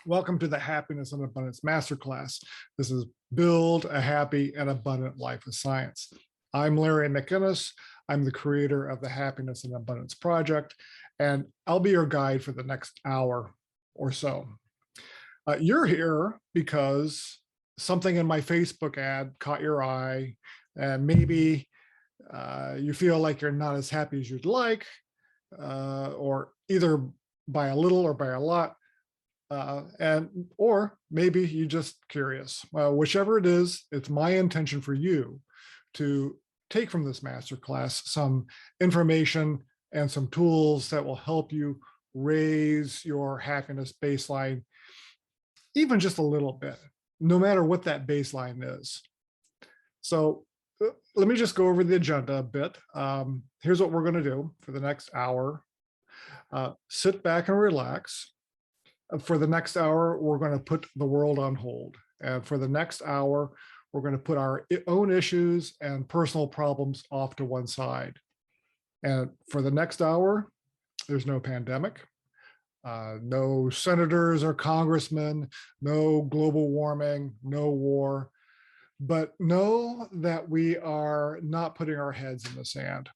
Welcome to the Happiness and Abundance MasterClass. This is Build a Happy and Abundant Life with Science. I'm Larry McInnes. I'm the creator of the Happiness and Abundance Project, and I'll be your guide for the next hour or so. You're here because something in my Facebook ad caught your eye, and maybe you feel like you're not as happy as you'd like, or either by a little or by a lot. Or maybe you're just curious. Whichever it is, it's my intention for you to take from this masterclass some information and some tools that will help you raise your happiness baseline, even just a little bit, no matter what that baseline is. So let me just go over the agenda a bit. Here's what we're going to do for the next hour. Sit back and relax. For the next hour, we're going to put the world on hold. And for the next hour, we're going to put our own issues and personal problems off to one side. And for the next hour, there's no pandemic, no senators or congressmen, no global warming, no war. But know that we are not putting our heads in the sand.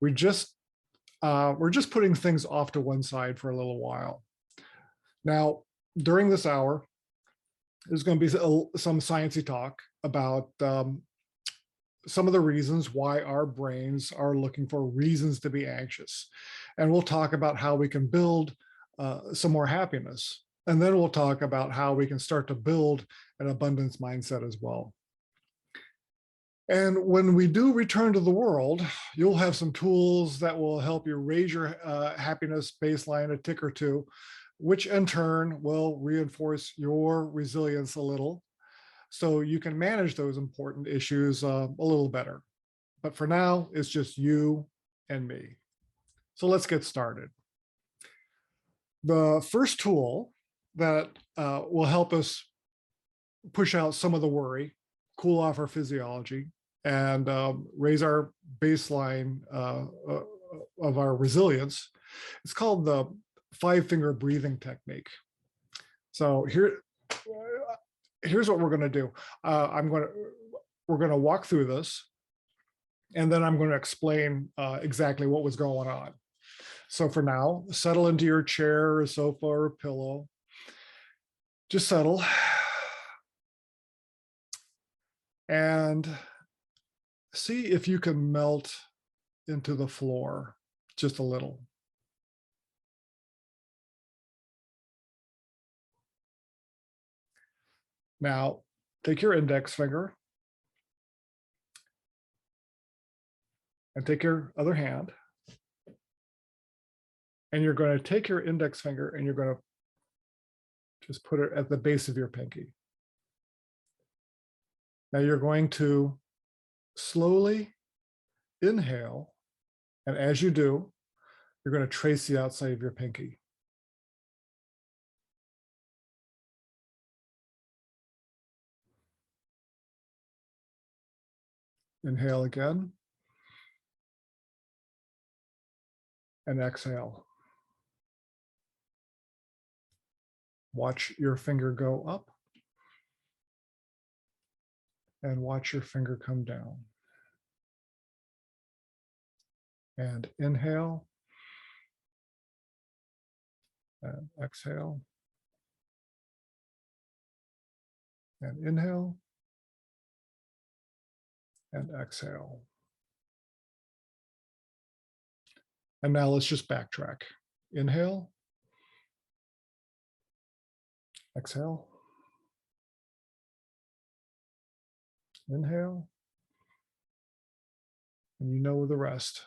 We're just putting things off to one side for a little while. Now, during this hour, there's going to be some sciencey talk about some of the reasons why our brains are looking for reasons to be anxious. And we'll talk about how we can build some more happiness. And then we'll talk about how we can start to build an abundance mindset as well. And when we do return to the world, you'll have some tools that will help you raise your happiness baseline a tick or two, which in turn will reinforce your resilience a little so you can manage those important issues a little better. But for now, it's just you and me. So let's get started. The first tool that will help us push out some of the worry, cool off our physiology, and raise our baseline of our resilience, it's called the 5-finger breathing technique. So here's what we're going to do. We're going to walk through this, and then I'm going to explain exactly what was going on. So for now, settle into your chair or sofa or pillow. Just settle. And see if you can melt into the floor just a little. Now, take your index finger and take your other hand, and you're going to take your index finger and you're going to just put it at the base of your pinky. Now you're going to slowly inhale, and as you do, you're going to trace the outside of your pinky. Inhale again, and exhale. Watch your finger go up, and watch your finger come down. And inhale, and exhale, and inhale, and exhale. And now let's just backtrack. Inhale, exhale, inhale, and you know the rest.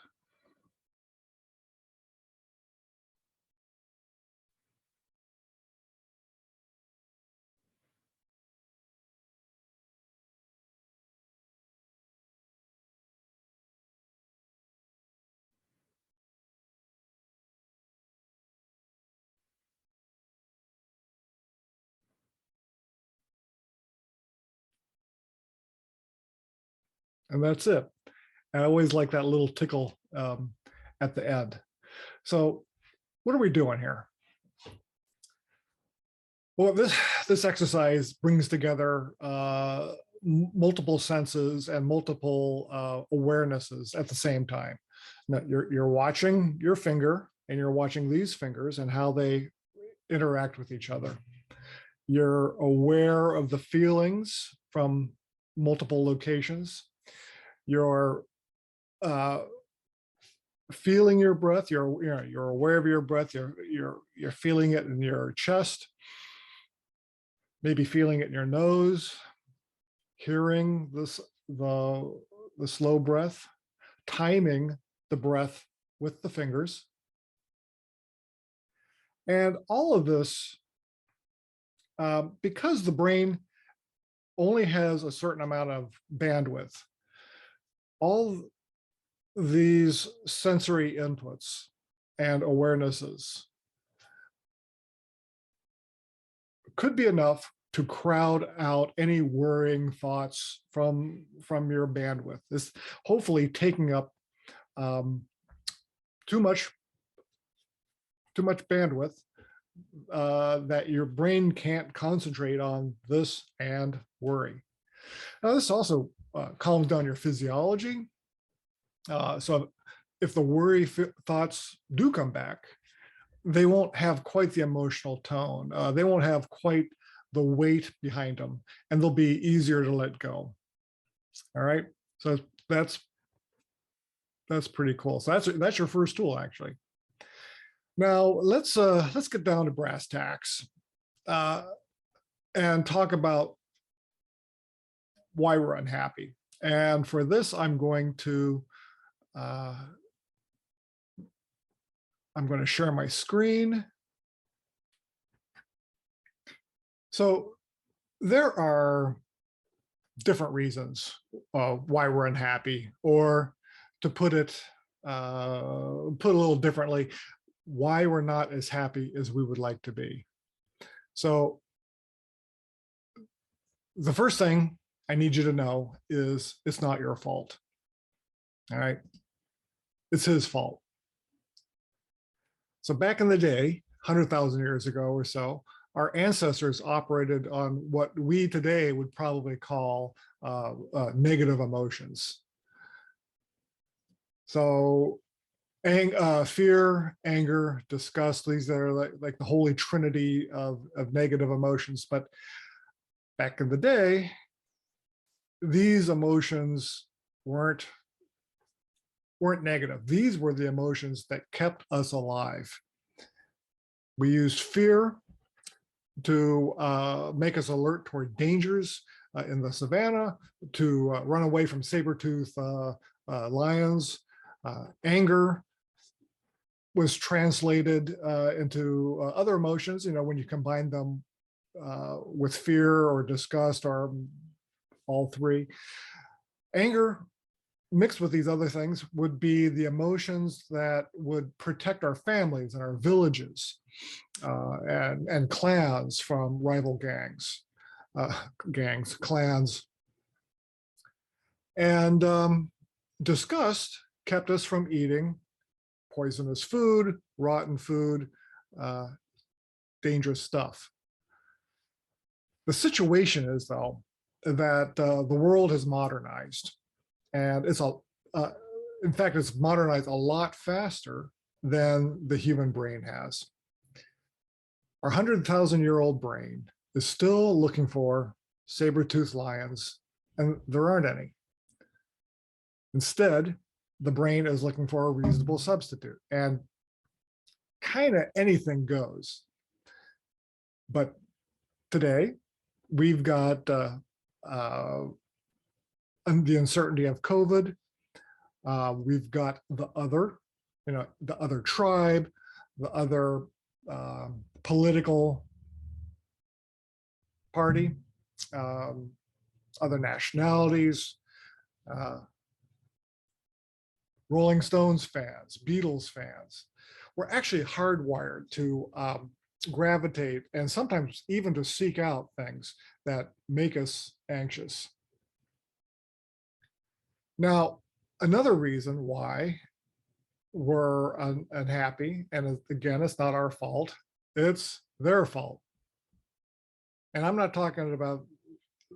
And that's it. I always like that little tickle at the end. So what are we doing here? Well, this exercise brings together multiple senses and multiple awarenesses at the same time. Now, you're watching your finger, and you're watching these fingers and how they interact with each other. You're aware of the feelings from multiple locations. You're feeling your breath. You're aware of your breath. You're feeling it in your chest, maybe feeling it in your nose, hearing the slow breath, timing the breath with the fingers. And all of this, because the brain only has a certain amount of bandwidth, all these sensory inputs and awarenesses could be enough to crowd out any worrying thoughts from your bandwidth. This hopefully taking up too much bandwidth that your brain can't concentrate on this and worry. Now, this also calms down your physiology. So if the worry thoughts do come back, they won't have quite the emotional tone. They won't have quite the weight behind them, and they'll be easier to let go. All right. So that's pretty cool. So that's your first tool, actually. Now let's get down to brass tacks and talk about why we're unhappy. And for this, I'm going to share my screen. So there are different reasons why we're unhappy, or to put it a little differently, why we're not as happy as we would like to be. So the first thing I need you to know is it's not your fault. All right. It's his fault. So back in the day, 100,000 years ago or so, our ancestors operated on what we today would probably call negative emotions. So fear, anger, disgust, these are like the holy trinity of negative emotions. But back in the day, these emotions weren't negative. These were the emotions that kept us alive. We used fear to make us alert toward dangers in the savannah, to run away from saber-toothed lions. Anger was translated into other emotions, when you combine them with fear or disgust or all three. Anger mixed with these other things would be the emotions that would protect our families and our villages and clans from rival gangs, clans. And disgust kept us from eating poisonous food, rotten food, dangerous stuff. The situation is, though, that the world has modernized, and in fact, it's modernized a lot faster than the human brain has. Our 100,000-year-old brain is still looking for saber-toothed lions, and there aren't any. Instead, the brain is looking for a reasonable substitute, and kind of anything goes. But today, we've got the uncertainty of COVID. We've got the other tribe, the other political party, other nationalities, Rolling Stones fans, Beatles fans. We're actually hardwired to gravitate and sometimes even to seek out things that make us anxious. Now, another reason why we're unhappy, and again, it's not our fault, it's their fault. And I'm not talking about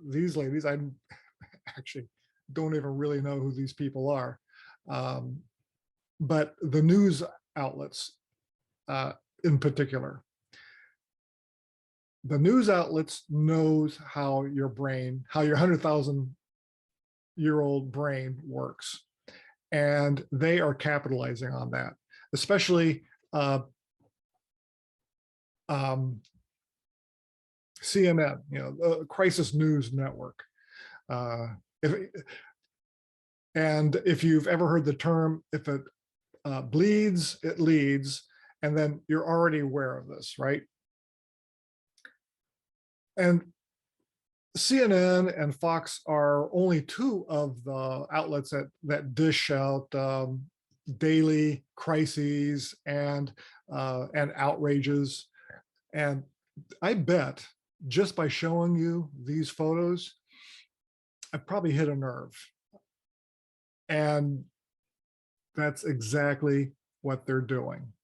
these ladies. I actually don't even really know who these people are. But the news outlets in particular. The news outlets knows how your brain, how your 100,000-year-old brain works. And they are capitalizing on that, especially CNN, the Crisis News Network. If you've ever heard the term, if it bleeds, it leads, and then you're already aware of this, right? And CNN and Fox are only two of the outlets that dish out daily crises and outrages. And I bet just by showing you these photos, I probably hit a nerve. And that's exactly what they're doing.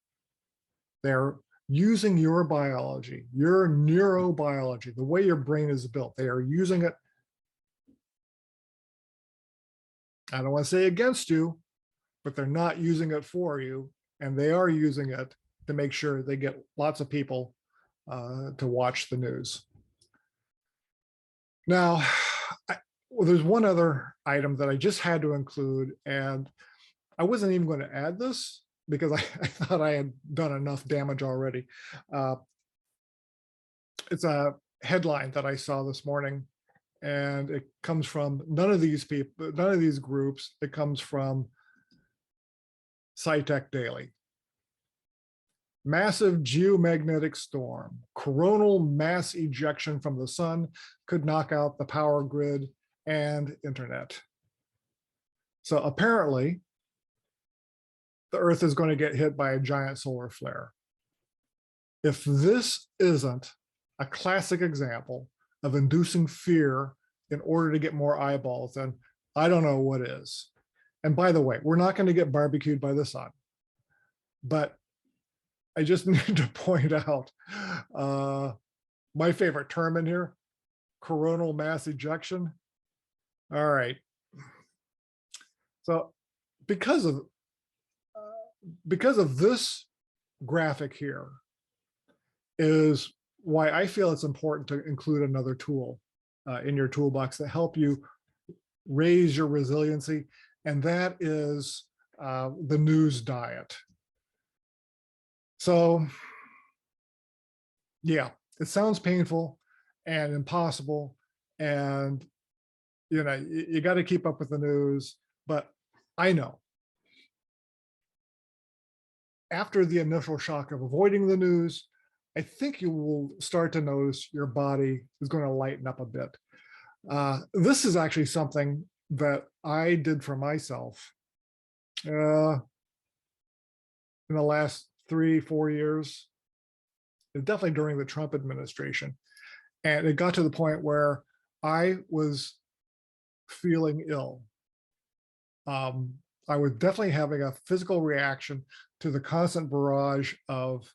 They're using your biology, your neurobiology, the way your brain is built. They are using it, I don't want to say against you, but they're not using it for you. And they are using it to make sure they get lots of people to watch the news. Now, there's one other item that I just had to include, and I wasn't even going to add this because I thought I had done enough damage already. It's a headline that I saw this morning, and it comes from none of these people, none of these groups. It comes from SciTech Daily. Massive geomagnetic storm, coronal mass ejection from the sun could knock out the power grid and internet. So apparently, the Earth is going to get hit by a giant solar flare. If this isn't a classic example of inducing fear in order to get more eyeballs, then I don't know what is. And by the way, we're not going to get barbecued by the sun, but I just need to point out my favorite term in here, coronal mass ejection. All right. So because of this graphic here is why I feel it's important to include another tool in your toolbox to help you raise your resiliency, and that is the news diet. So yeah, it sounds painful and impossible, and you got to keep up with the news, but I know after the initial shock of avoiding the news, I think you will start to notice your body is going to lighten up a bit. This is actually something that I did for myself in the last 3-4 years, definitely during the Trump administration. And it got to the point where I was feeling ill. I was definitely having a physical reaction to the constant barrage of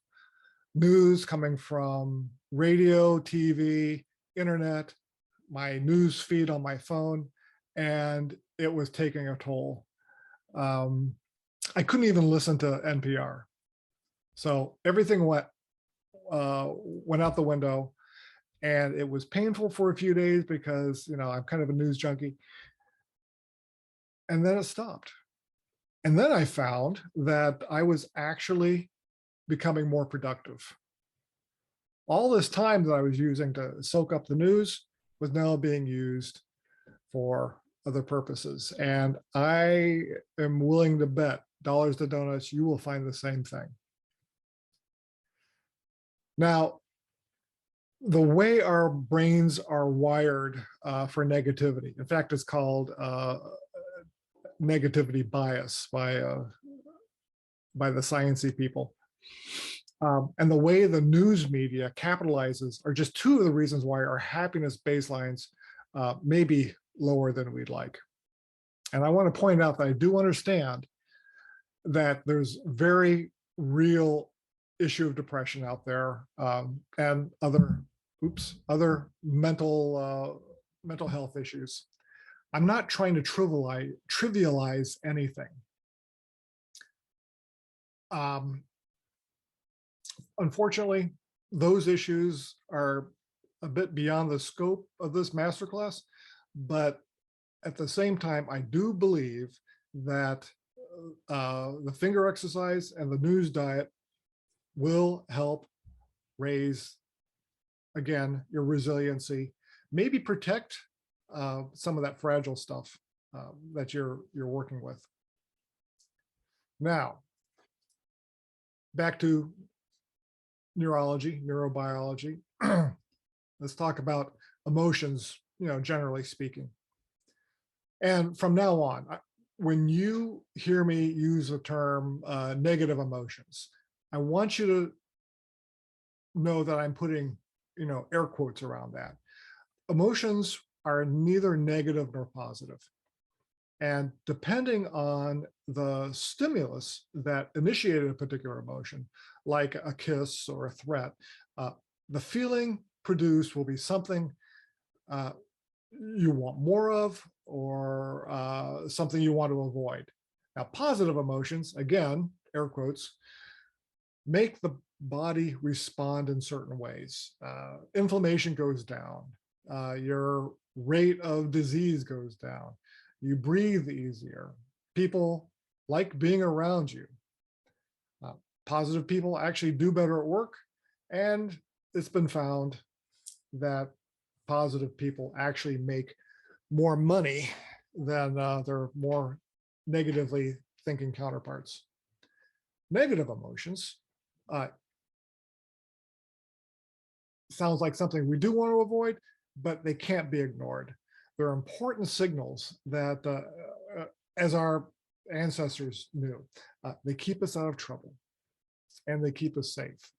news coming from radio, TV, internet, my news feed on my phone, and it was taking a toll. I couldn't even listen to NPR. So everything went out the window, and it was painful for a few days because, I'm kind of a news junkie. And then it stopped. And then I found that I was actually becoming more productive. All this time that I was using to soak up the news was now being used for other purposes. And I am willing to bet dollars to donuts, you will find the same thing. Now, the way our brains are wired for negativity, in fact, it's called negativity bias by the sciencey people. And the way the news media capitalizes are just two of the reasons why our happiness baselines may be lower than we'd like. And I want to point out that I do understand that there's very real issue of depression out there and other other mental health issues. I'm not trying to trivialize anything. Um, Unfortunately, those issues are a bit beyond the scope of this masterclass, but at the same time, I do believe that the finger exercise and the news diet will help raise, again, your resiliency, maybe protect some of that fragile stuff that you're working with. Now, back to neurology, neurobiology. Let's talk about emotions, generally speaking. And from now on, when you hear me use the term negative emotions, I want you to know that I'm putting, air quotes around that. Emotions are neither negative nor positive. And depending on the stimulus that initiated a particular emotion, like a kiss or a threat, the feeling produced will be something you want more of, or something you want to avoid. Now, positive emotions, again, air quotes, make the body respond in certain ways. Inflammation goes down, your rate of disease goes down, you breathe easier, people like being around you. Positive people actually do better at work, and it's been found that positive people actually make more money than their more negatively thinking counterparts. Negative emotions sounds like something we do want to avoid, but they can't be ignored. They're important signals that, as our ancestors knew, they keep us out of trouble and they keep us safe.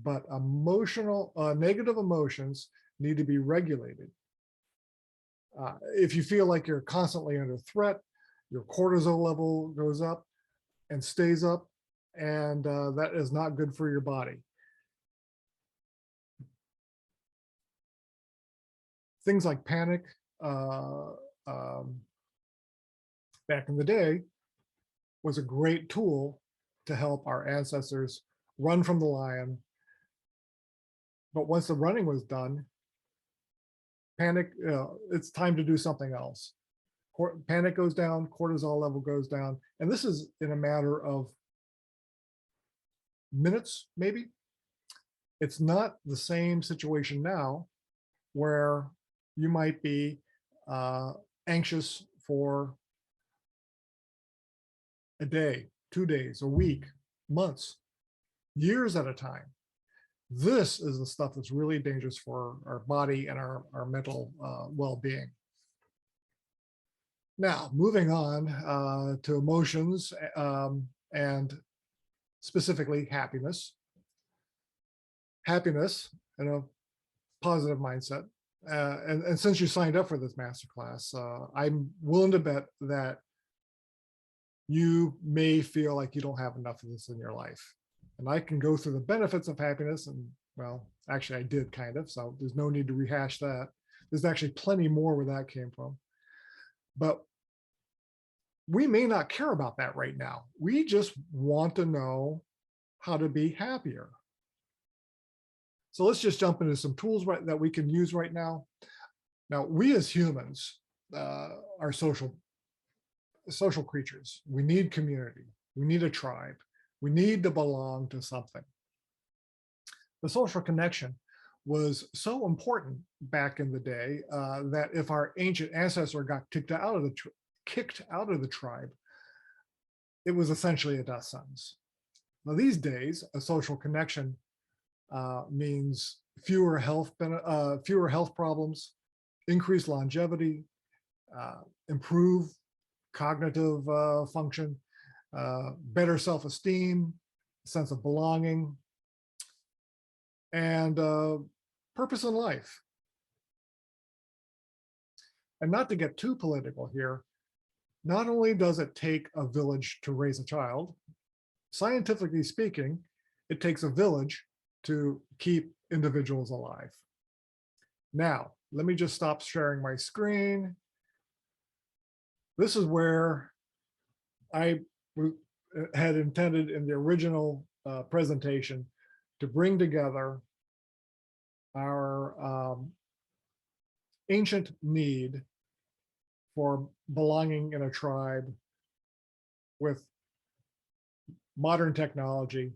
But negative emotions need to be regulated. If you feel like you're constantly under threat, your cortisol level goes up and stays up, and that is not good for your body. Things like panic, back in the day, was a great tool to help our ancestors run from the lion. But once the running was done, panic, it's time to do something else. Panic goes down, cortisol level goes down, and this is in a matter of minutes, maybe. It's not the same situation now where you might be anxious for a day, 2 days, a week, months, years at a time. This is the stuff that's really dangerous for our body and our mental well-being. Now, moving on to emotions and specifically happiness. Happiness and a positive mindset. And since you signed up for this masterclass, I'm willing to bet that you may feel like you don't have enough of this in your life. And I can go through the benefits of happiness, and well, actually I did kind of, so there's no need to rehash that. There's actually plenty more where that came from. But we may not care about that right now. We just want to know how to be happier. So let's just jump into some tools that we can use right now. Now, we as humans are social creatures. We need community. We need a tribe. We need to belong to something. The social connection was so important back in the day that if our ancient ancestor got kicked out of the tribe, it was essentially a death sentence. Now, these days, a social connection means fewer health problems, increased longevity, improve cognitive function, better self-esteem, sense of belonging, and purpose in life. And not to get too political here, not only does it take a village to raise a child, scientifically speaking, it takes a village to keep individuals alive. Now, let me just stop sharing my screen. This is where I had intended in the original presentation to bring together our ancient need for belonging in a tribe with modern technology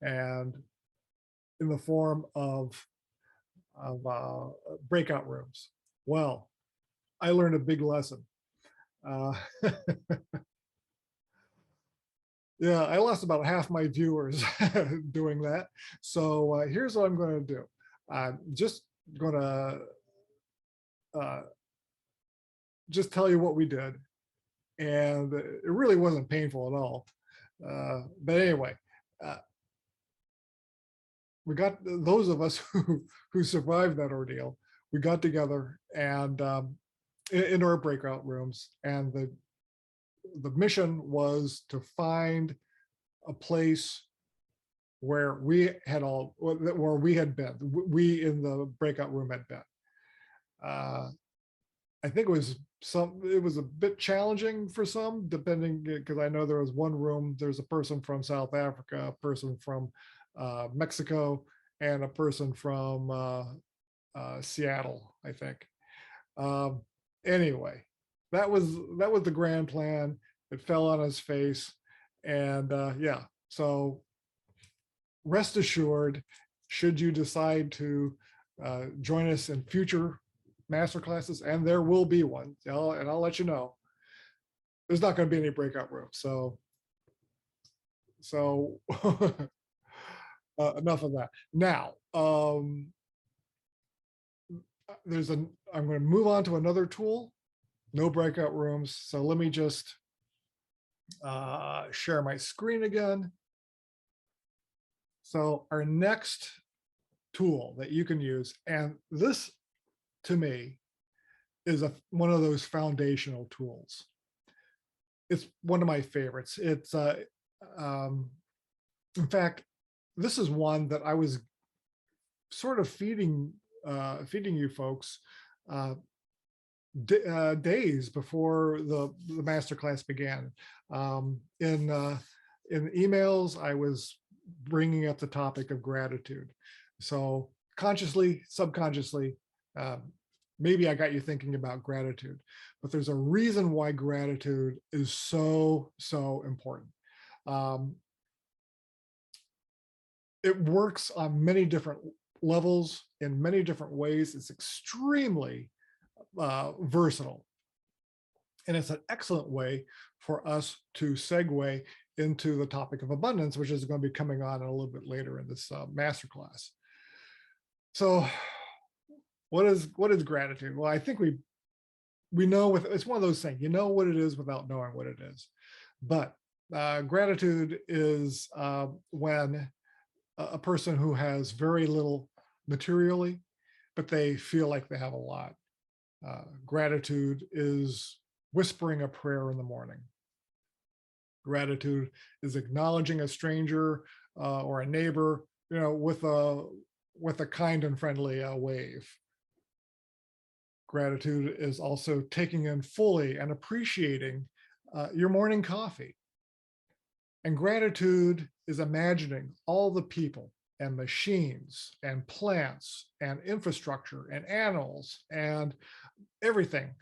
and in the form of breakout rooms. Well, I learned a big lesson. Yeah, I lost about half my viewers doing that. So here's what I'm going to do. I'm just going to just tell you what we did. And it really wasn't painful at all. But anyway, we got those of us who survived that ordeal. We got together and in our breakout rooms, and the mission was to find a place where we had been. We in the breakout room had been. I think it was a bit challenging for some, depending, because I know there was one room, there's a person from South Africa, a person from Mexico, and a person from Seattle, I think. Anyway, that was the grand plan. It fell on his face, and yeah. So rest assured, should you decide to join us in future masterclasses, and there will be one, and I'll let you know, there's not going to be any breakout rooms. So enough of that. Now, I'm going to move on to another tool. No breakout rooms. So let me just share my screen again. So our next tool that you can use, and this to me is one of those foundational tools. It's one of my favorites. It's in fact, this is one that I was sort of feeding you folks days before the masterclass began. In emails, I was bringing up the topic of gratitude. So consciously, subconsciously, maybe I got you thinking about gratitude, but there's a reason why gratitude is so important. It works on many different levels in many different ways. It's extremely versatile. And it's an excellent way for us to segue into the topic of abundance, which is going to be coming on a little bit later in this masterclass. So what is gratitude? Well, I think we know it's one of those things, you know what it is without knowing what it is. But gratitude is when a person who has very little materially, but they feel like they have a lot. Gratitude is whispering a prayer in the morning. Gratitude is acknowledging a stranger or a neighbor, with a kind and friendly wave. Gratitude is also taking in fully and appreciating your morning coffee. And gratitude is imagining all the people and machines and plants and infrastructure and animals and everything,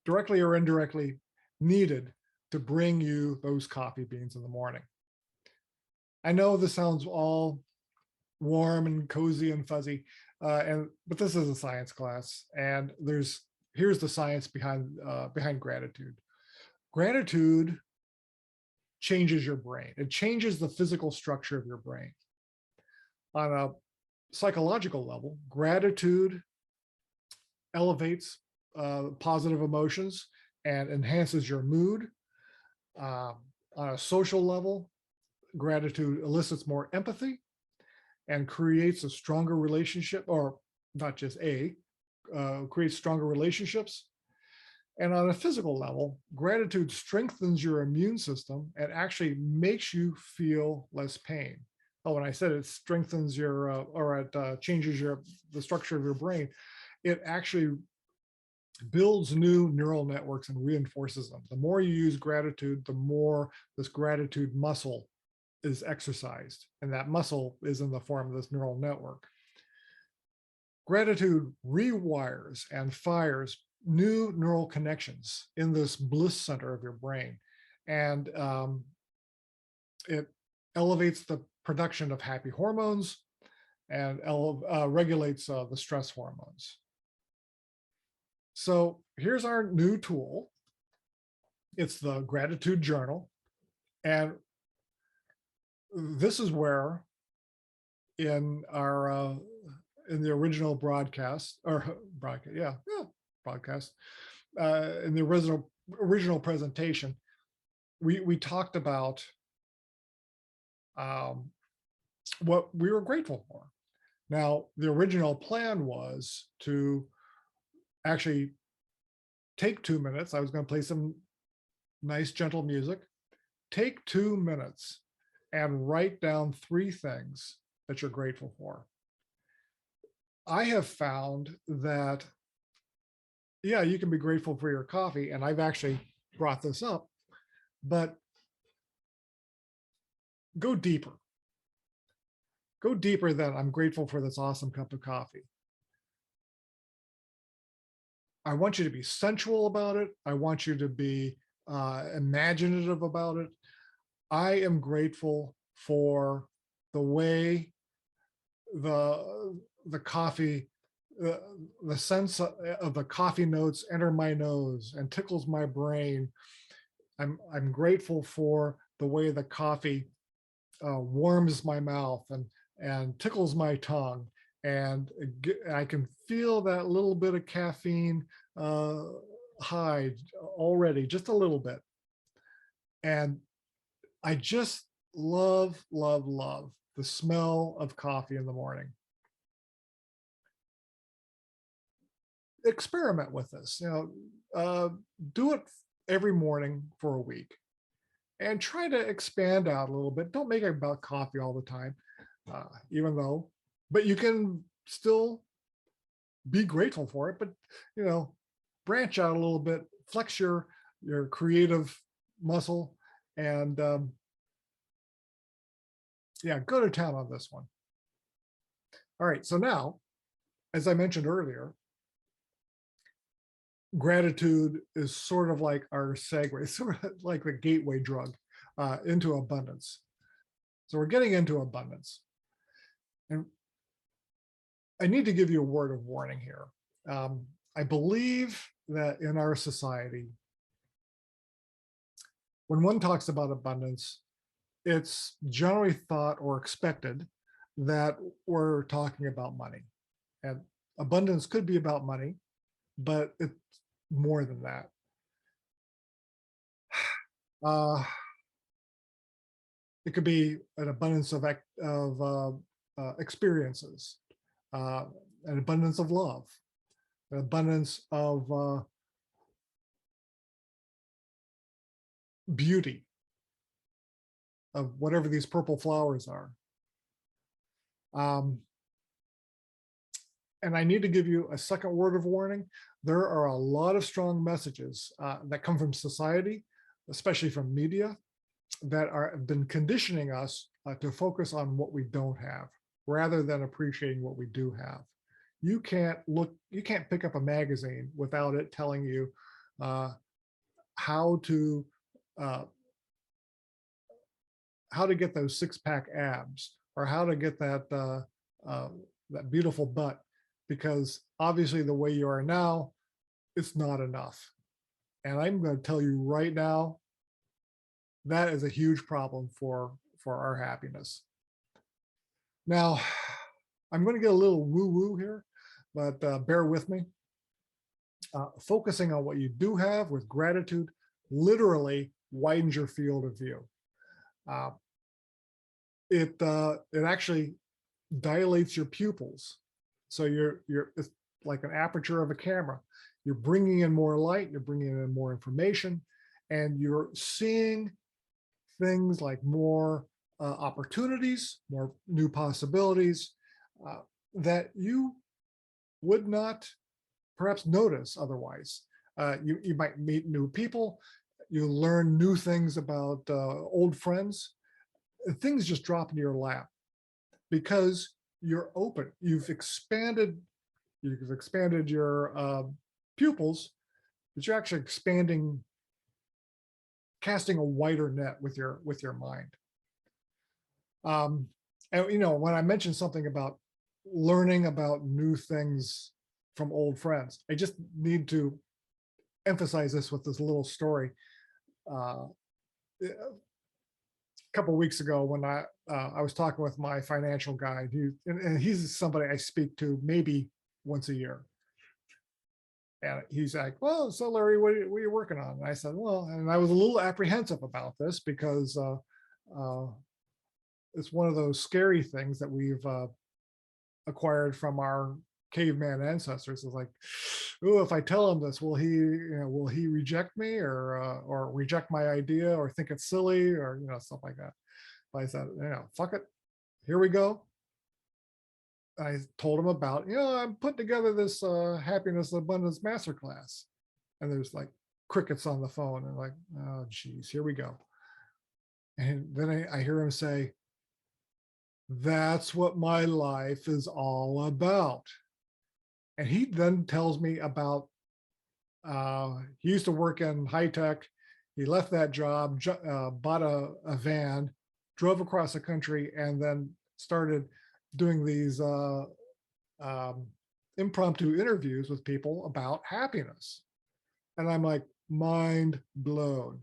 directly or indirectly, needed to bring you those coffee beans in the morning. I know this sounds all warm and cozy and fuzzy, but this is a science class, and here's the science behind gratitude. Gratitude changes your brain. It changes the physical structure of your brain. On a psychological level, gratitude elevates positive emotions and enhances your mood. On a social level, gratitude elicits more empathy and creates a stronger relationship, or not just creates stronger relationships. And on a physical level, gratitude strengthens your immune system and actually makes you feel less pain. oh, and I said it strengthens your, or it changes the structure of your brain. It actually builds new neural networks and reinforces them. The more you use gratitude, the more this gratitude muscle is exercised. And that muscle is in the form of this neural network. Gratitude rewires and fires new neural connections in this bliss center of your brain. And it elevates the production of happy hormones and regulates the stress hormones. So here's our new tool. It's the gratitude journal. And this is where in our in the original broadcast, or broadcast, broadcast, in the original presentation, we talked about what we were grateful for. Now, the original plan was to actually take 2 minutes. I was going to play some nice, gentle music. Take 2 minutes and write down 3 things that you're grateful for. I have found that, yeah, you can be grateful for your coffee, and I've actually brought this up, but go deeper. Go deeper than I'm grateful for this awesome cup of coffee. I want you to be sensual about it. I want you to be imaginative about it. I am grateful for the way the coffee, the sense of the coffee notes enter my nose and tickles my brain. I'm grateful for the way the coffee warms my mouth and tickles my tongue, and I can feel that little bit of caffeine high already, just a little bit. And I just love, love, love the smell of coffee in the morning. Experiment with this, do it every morning for a week and try to expand out a little bit. Don't make it about coffee all the time, but you can still be grateful for it, but branch out a little bit, flex your creative muscle, and go to town on this one. All right, so now, as I mentioned earlier, gratitude is sort of like our segue, sort of like the gateway drug into abundance. So we're getting into abundance. And I need to give you a word of warning here. I believe that in our society, when one talks about abundance, it's generally thought or expected that we're talking about money. And abundance could be about money, but it's more than that. It could be an abundance of experiences, an abundance of love, an abundance of beauty, of whatever these purple flowers are. And I need to give you a second word of warning. There are a lot of strong messages that come from society, especially from media, that have been conditioning us to focus on what we don't have rather than appreciating what we do have. You can't pick up a magazine without it telling you how to get those 6-pack abs, or how to get that beautiful butt, because obviously the way you are now, it's not enough. And I'm going to tell you right now, that is a huge problem for our happiness. Now, I'm going to get a little woo-woo here, but bear with me. Focusing on what you do have with gratitude literally widens your field of view. It actually dilates your pupils. So it's like an aperture of a camera. You're bringing in more light, you're bringing in more information, and you're seeing things like more opportunities, more new possibilities that you would not perhaps notice otherwise. You might meet new people, you learn new things about old friends, things just drop into your lap because you're open. You've expanded your pupils, but you're actually casting a wider net with your mind. And when I mentioned something about learning about new things from old friends, I just need to emphasize this with this little story. A couple of weeks ago, when I was talking with my financial guy, and he's somebody I speak to maybe once a year. And he's like, well, so Larry, what are you working on? And I said, well, and I was a little apprehensive about this because it's one of those scary things that we've acquired from our caveman ancestors. Is like, oh, if I tell him this, will he reject me or reject my idea or think it's silly or stuff like that. But I said, fuck it, here we go. I told him about, I'm putting together this Happiness and Abundance MasterClass. And there's like crickets on the phone and like, oh, geez, here we go. And then I hear him say, that's what my life is all about. And he then tells me about, he used to work in high tech. He left that job, bought a van, drove across the country, and then started doing these impromptu interviews with people about happiness. And I'm like, mind blown.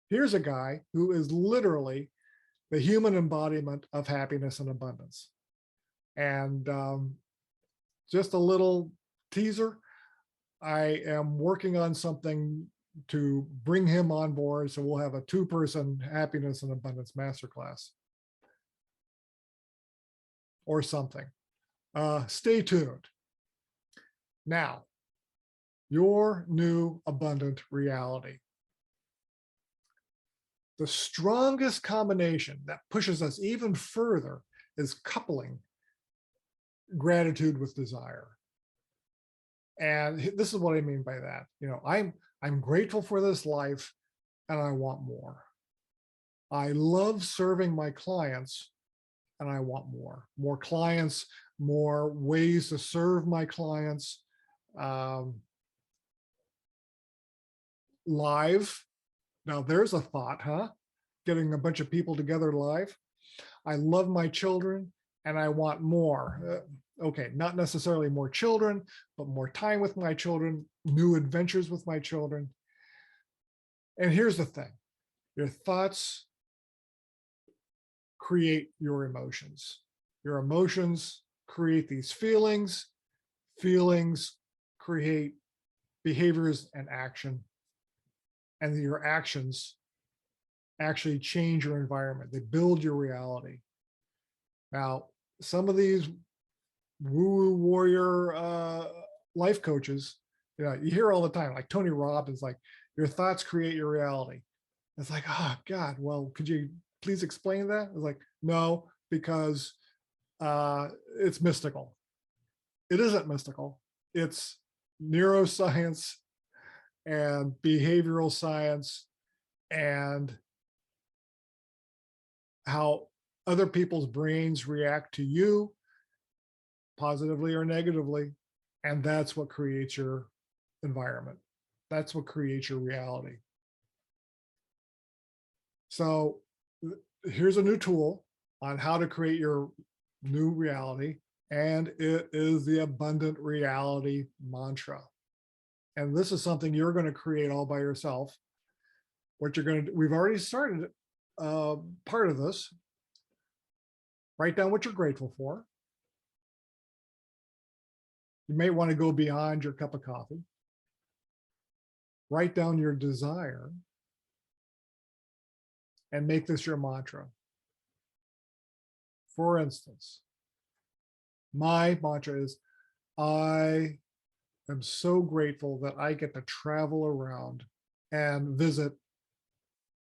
Here's a guy who is literally the human embodiment of happiness and abundance. And just a little teaser, I am working on something to bring him on board. So we'll have a 2-person Happiness and Abundance Masterclass or something. Stay tuned. Now, your new abundant reality. The strongest combination that pushes us even further is coupling gratitude with desire. And this is what I mean by that. I'm grateful for this life and I want more. I love serving my clients and I want more clients, more ways to serve my clients. Live. Now there's a thought, huh? Getting a bunch of people together live. I love my children and I want more. Okay, not necessarily more children, but more time with my children, new adventures with my children. And here's the thing, your thoughts create your emotions. Your emotions create these feelings. Feelings create behaviors and action. And your actions actually change your environment. They build your reality. Now, some of these woo-woo warrior life coaches, you hear all the time, like Tony Robbins, like, your thoughts create your reality. It's like, oh God, well, could you please explain that? It's like, no, because it's mystical. It isn't mystical. It's neuroscience and behavioral science and how other people's brains react to you positively or negatively. And that's what creates your environment. That's what creates your reality. So here's a new tool on how to create your new reality. And it is the abundant reality mantra. And this is something you're going to create all by yourself. What you're going to do, we've already started part of this. Write down what you're grateful for. You may want to go beyond your cup of coffee. Write down your desire and make this your mantra. For instance, my mantra is, I am so grateful that I get to travel around and visit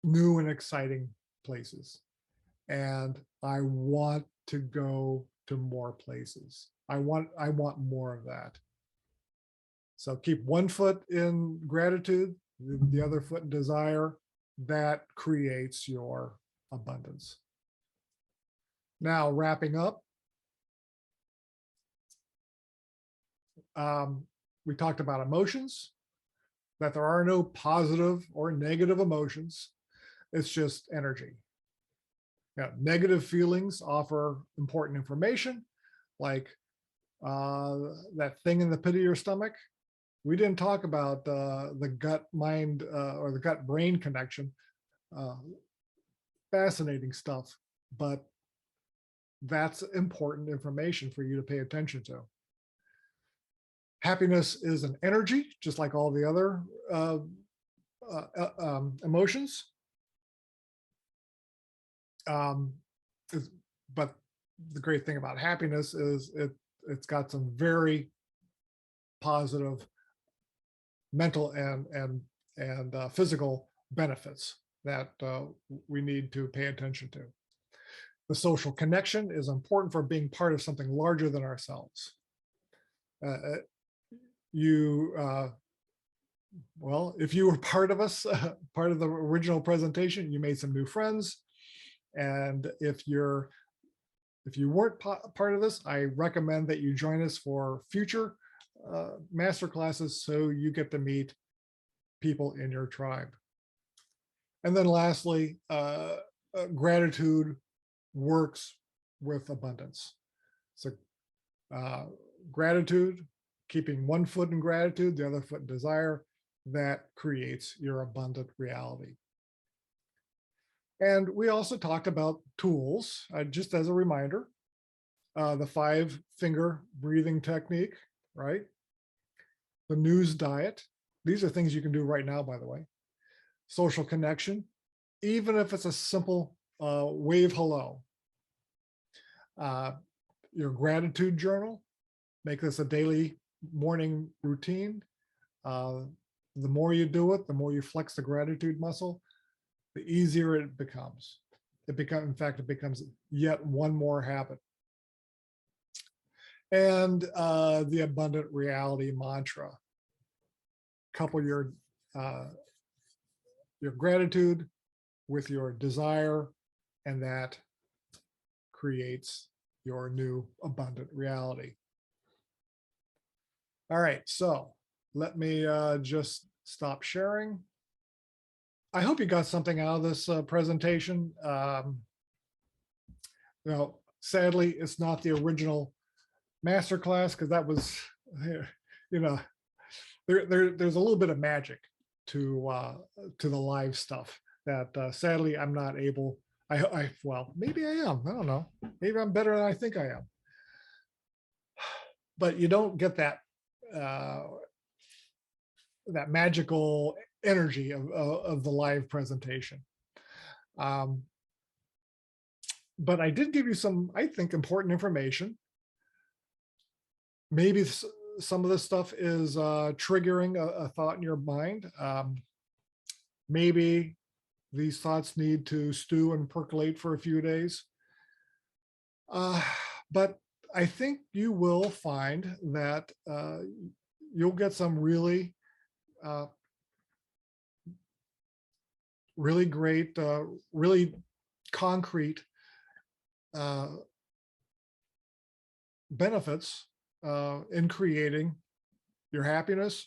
new and exciting places. and I want to go to more places. I want more of that. So keep one foot in gratitude, the other foot in desire. That creates your abundance. Now, wrapping up, we talked about emotions, that there are no positive or negative emotions. It's just energy. Now, negative feelings offer important information, like that thing in the pit of your stomach. We didn't talk about the gut mind or the gut brain connection. Fascinating stuff, but that's important information for you to pay attention to. Happiness is an energy, just like all the other emotions. But the great thing about happiness is it's got some very positive mental and physical benefits that we need to pay attention to. The social connection is important for being part of something larger than ourselves. Well, if you were part of us, part of the original presentation, you made some new friends. And if you weren't part of this, I recommend that you join us for future master classes so you get to meet people in your tribe. And then lastly, gratitude works with abundance. So gratitude, keeping one foot in gratitude, the other foot in desire, that creates your abundant reality. And we also talked about tools, just as a reminder, the 5-finger breathing technique, right? The news diet. These are things you can do right now, by the way. Social connection, even if it's a simple wave hello. Your gratitude journal, make this a daily morning routine. The more you do it, the more you flex the gratitude muscle, the easier it becomes. In fact, it becomes yet one more habit. And the abundant reality mantra. Couple your gratitude with your desire, and that creates your new abundant reality. All right, so let me just stop sharing. I hope you got something out of this presentation. Sadly, it's not the original masterclass, because that was, there's a little bit of magic to the live stuff that sadly I'm not able. Well, maybe I am. I don't know. Maybe I'm better than I think I am. But you don't get that that magical energy of the live presentation. But I did give you some, I think, important information. Maybe some of this stuff is triggering a thought in your mind. Maybe these thoughts need to stew and percolate for a few days. But I think you will find that you'll get some really great, really concrete benefits in creating your happiness.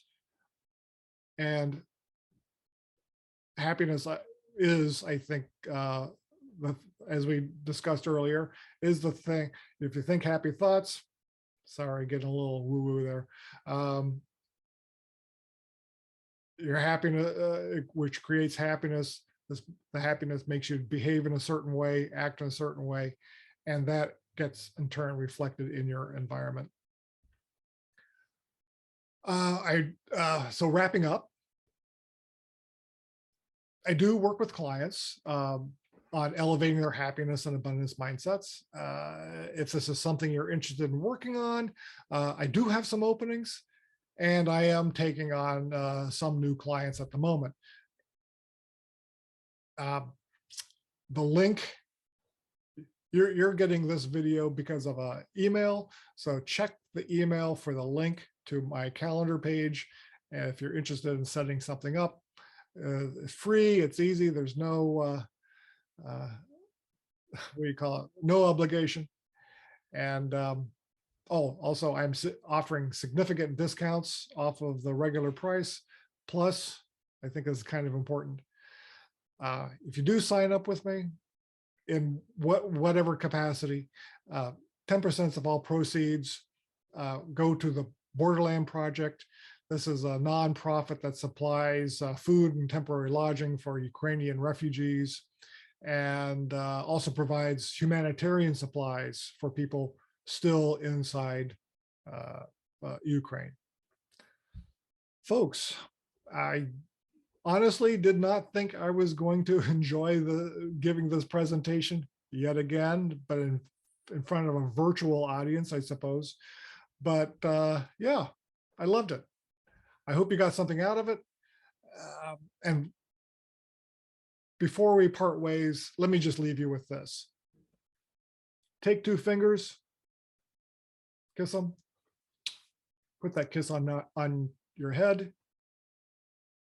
And happiness is, I think, as we discussed earlier, is the thing. If you think happy thoughts, sorry, getting a little woo-woo there. Your happiness, which creates happiness, the happiness makes you behave in a certain way, act in a certain way, and that gets in turn reflected in your environment. So wrapping up, I do work with clients on elevating their happiness and abundance mindsets. If this is something you're interested in working on, I do have some openings, and I am taking on some new clients at the moment. The link you're getting this video because of an email. So check the email for the link to my calendar page. And if you're interested in setting something up, it's free, it's easy. There's no, what do you call it? No obligation. And oh, also I'm offering significant discounts off of the regular price. Plus, I think is kind of important. If you do sign up with me in whatever capacity, 10% of all proceeds go to the Borderland Project. This is a nonprofit that supplies food and temporary lodging for Ukrainian refugees, and also provides humanitarian supplies for people still inside Ukraine. Folks, I honestly did not think I was going to enjoy giving this presentation yet again, but in front of a virtual audience, I suppose. But yeah, I loved it. I hope you got something out of it. And before we part ways, let me just leave you with this. Take 2 fingers, kiss them, put that kiss on your head,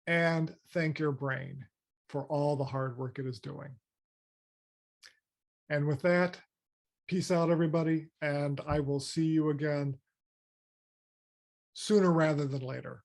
and thank your brain for all the hard work it is doing. And with that, peace out, everybody, and I will see you again sooner rather than later.